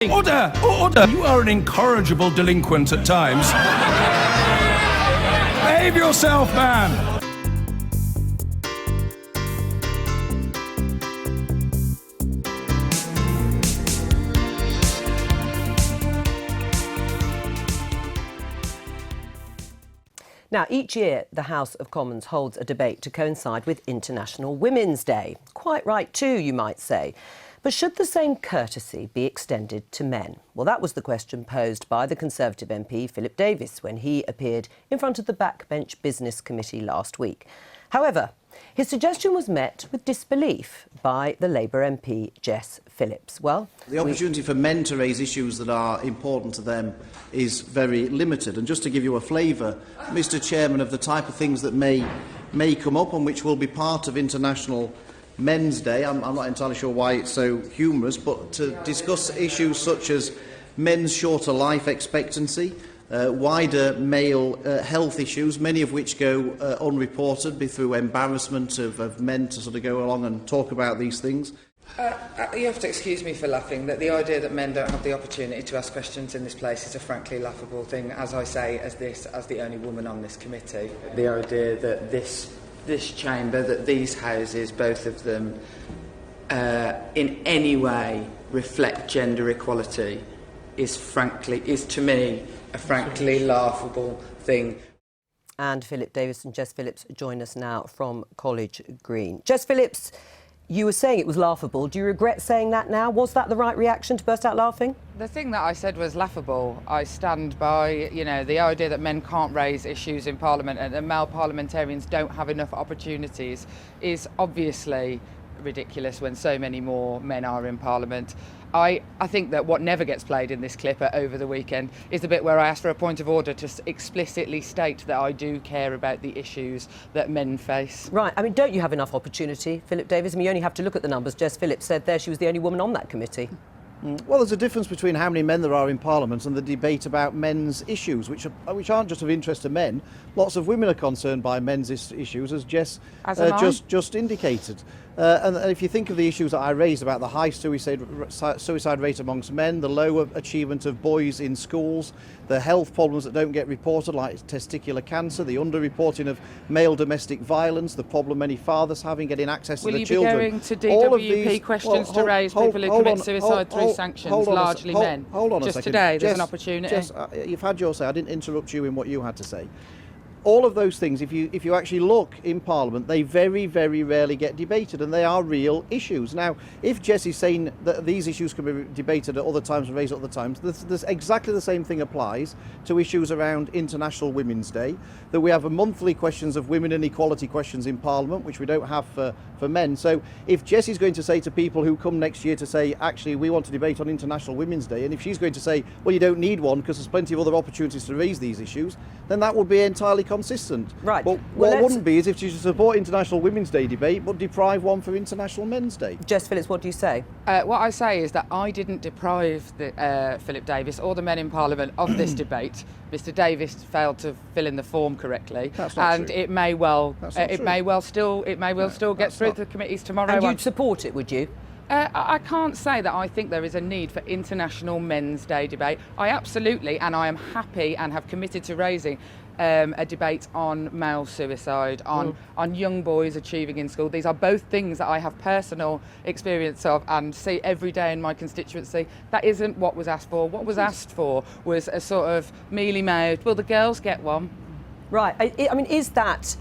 Order! Order! You are an incorrigible delinquent at times. Behave yourself, man! Now, each year, the House of Commons holds a debate to coincide with International Women's Day. Quite right too, you might say. But should the same courtesy be extended to men? Well, that was the question posed by the Conservative MP Philip Davies when he appeared in front of the Backbench Business Committee last week. However, his suggestion was met with disbelief by the Labour MP Jess Phillips. Well, the opportunity for men to raise issues that are important to them is very limited. And just to give you a flavour, Mr Chairman, of the type of things that may come up and which will be part of International Men's Day, I'm not entirely sure why it's so humorous, but to discuss issues such as men's shorter life expectancy, wider male health issues, many of which go unreported through embarrassment of men to sort of go along and talk about these things. You have to excuse me for laughing, that the idea that men don't have the opportunity to ask questions in this place is a frankly laughable thing, as I say, as the only woman on this committee. The idea that this chamber, that these houses, both of them, in any way reflect gender equality is to me a frankly laughable thing. And Philip Davies and Jess Phillips join us now from College Green. Jess Phillips, you were saying it was laughable. Do you regret saying that now? Was that the right reaction, to burst out laughing? The thing that I said was laughable. I stand by, the idea that men can't raise issues in Parliament and that male parliamentarians don't have enough opportunities is obviously ridiculous when so many more men are in Parliament. I think that what never gets played in this clip over the weekend is the bit where I asked for a point of order to explicitly state that I do care about the issues that men face. Right, I mean, don't you have enough opportunity, Philip Davies? I mean, you only have to look at the numbers. Jess Phillips said there she was the only woman on that committee. Well, there's a difference between how many men there are in Parliament and the debate about men's issues, which aren't just of interest to men. Lots of women are concerned by men's issues, as Jess just indicated. And if you think of the issues that I raised about the high suicide rate amongst men, the low achievement of boys in schools, the health problems that don't get reported, like testicular cancer, the underreporting of male domestic violence, the problem many fathers having getting access to the children. Will you be going to DWP questions to raise people who commit suicide through sanctions, largely men? Hold on a Just second. today, there's Jess, an opportunity. Jess, you've had your say. I didn't interrupt you in what you had to say. All of those things, if you actually look in Parliament, they very, very rarely get debated, and they are real issues. Now, if Jess is saying that these issues can be debated at other times and raised at other times, there's exactly the same thing applies to issues around International Women's Day, that we have a monthly questions of women and equality questions in Parliament, which we don't have for men. So if Jess is going to say to people who come next year to say, actually, we want to debate on International Women's Day, and if she's going to say, well, you don't need one because there's plenty of other opportunities to raise these issues, then that would be entirely consistent. Right. But what wouldn't be is if you support International Women's Day debate but deprive one for International Men's Day. Jess Phillips, what do you say? What I say is that I didn't deprive Philip Davies or the men in Parliament of this debate. Mr Davies failed to fill in the form correctly, That's not and true. it may well still get through the committees tomorrow. And you'd support it, would you? I can't say that I think there is a need for International Men's Day debate. I absolutely, and I am happy and have committed to raising a debate on male suicide, on young boys achieving in school. These are both things that I have personal experience of and see every day in my constituency. That isn't what was asked for. What was asked for was a sort of mealy-mouthed, well, the girls get one. Right. I mean, is that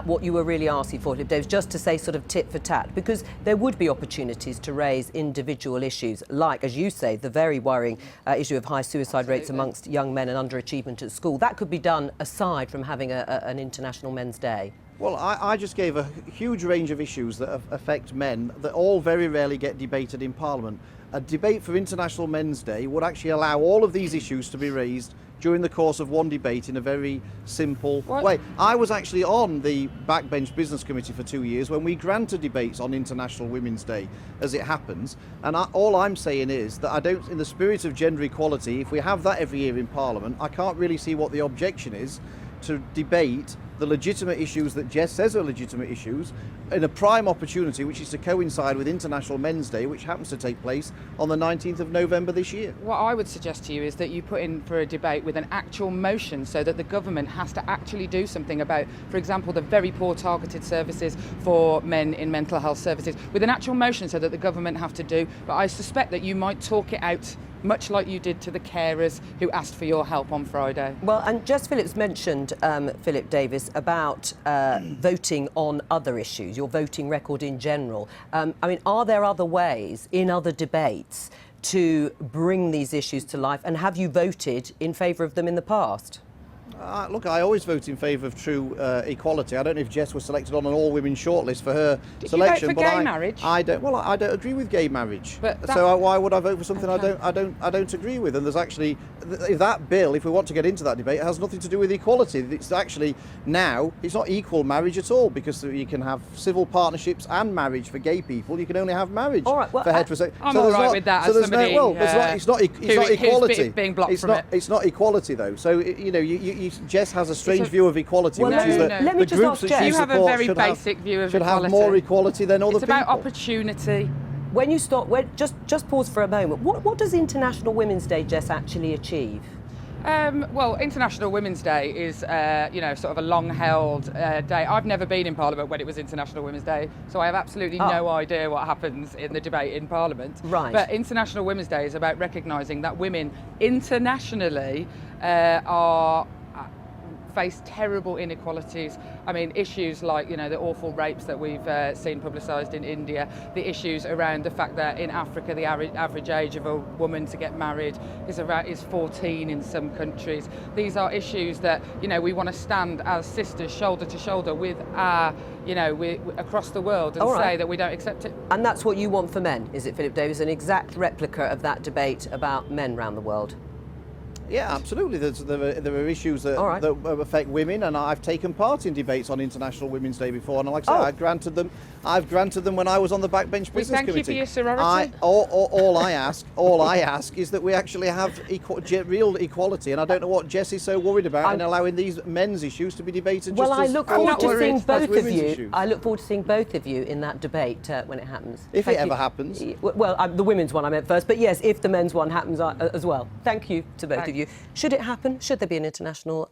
what you were really asking for, Philip Davies, just to say sort of tit for tat? Because there would be opportunities to raise individual issues, like, as you say, the very worrying issue of high suicide rates amongst young men and underachievement at school. That could be done aside from having an International Men's Day. Well, I just gave a huge range of issues that affect men that all very rarely get debated in Parliament. A debate for International Men's Day would actually allow all of these issues to be raised during the course of one debate in a very simple way. I was actually on the Backbench Business Committee for 2 years when we granted debates on International Women's Day, as it happens. And all I'm saying is that I don't, in the spirit of gender equality, if we have that every year in Parliament, I can't really see what the objection is to debate the legitimate issues that Jess says are legitimate issues in a prime opportunity, which is to coincide with International Men's Day, which happens to take place on the 19th of November this year. What I would suggest to you is that you put in for a debate with an actual motion so that the government has to actually do something about, for example, the very poor targeted services for men in mental health services, with an actual motion so that the government have to do. But I suspect that you might talk it out much like you did to the carers who asked for your help on Friday. Well, and Jess Phillips mentioned, Philip Davies, about voting on other issues, your voting record in general. I mean, are there other ways in other debates to bring these issues to life, and have you voted in favour of them in the past? Look, I always vote in favour of true equality. I don't know if Jess was selected on an all-women shortlist for her selection. Did you vote for gay marriage? I don't. Well, I don't agree with gay marriage. But so why would I vote for something I don't agree with? And there's actually that bill. If we want to get into that debate, it has nothing to do with equality. It's actually now it's not equal marriage at all, because you can have civil partnerships and marriage for gay people. You can only have marriage for heterosexual. I'm all right with that. So there's somebody, it's not equality. Being blocked from it. It's not equality though. So Jess has a strange view of equality, which is that let me the just groups ask that she you have a supports very basic view of should equality. have more equality than other It's people. about opportunity. When you stop, just pause for a moment. What does International Women's Day, Jess, actually achieve? Well, International Women's Day is, sort of a long-held day. I've never been in Parliament when it was International Women's Day, so I have absolutely no idea what happens in the debate in Parliament. Right. But International Women's Day is about recognising that women internationally face terrible inequalities. I mean, issues like, the awful rapes that we've seen publicised in India, the issues around the fact that in Africa the average age of a woman to get married is 14 in some countries. These are issues that, we want to stand as sisters shoulder to shoulder with our, across the world and say that we don't accept it. And that's what you want for men, is it, Philip Davies? An exact replica of that debate about men around the world? Yeah, absolutely. There are issues that affect women, and I've taken part in debates on International Women's Day before. And like I say, I've granted them when I was on the Backbench Business Committee. Thank you for your sorority. All I ask is that we actually have real equality, and I don't know what Jess is so worried about in allowing these men's issues to be debated. Well, I look forward to seeing both of you. Issues. I look forward to seeing both of you in that debate when it happens. If it ever happens. Well, the women's one I meant first, but yes, if the men's one happens as well. Thank you to both of you. Should it happen? Should there be an International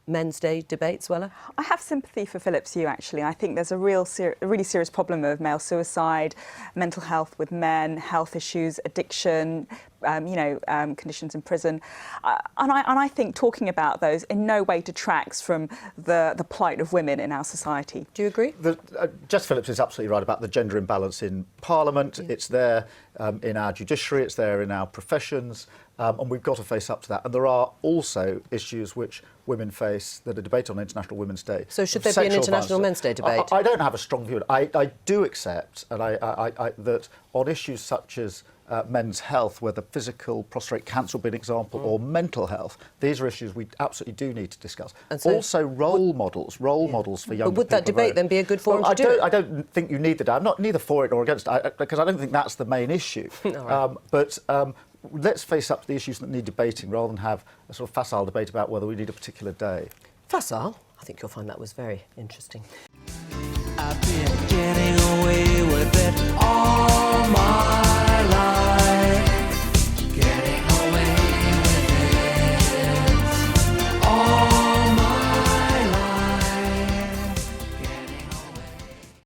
Men's Day debate, Suella? I have sympathy for Philip's view, actually. I think there's a really serious problem of male suicide, mental health with men, health issues, addiction, conditions in prison. And I think talking about those in no way detracts from the plight of women in our society. Do you agree? Jess Phillips is absolutely right about the gender imbalance in Parliament. It's there in our judiciary, it's there in our professions, and we've got to face up to that. And there are also issues which women face that are debated on International Women's Day. So should there be an International Men's Day debate? I don't have a strong view. I do accept that on issues such as men's health, whether physical, prostate cancer will be an example, or mental health, these are issues we absolutely do need to discuss. And so also role models for young people. But would that debate then be a good forum to do it? I don't think you need the. I'm not neither for it nor against it, because I don't think that's the main issue. But let's face up to the issues that need debating rather than have a sort of facile debate about whether we need a particular day. Facile? I think you'll find that was very interesting. I've been getting away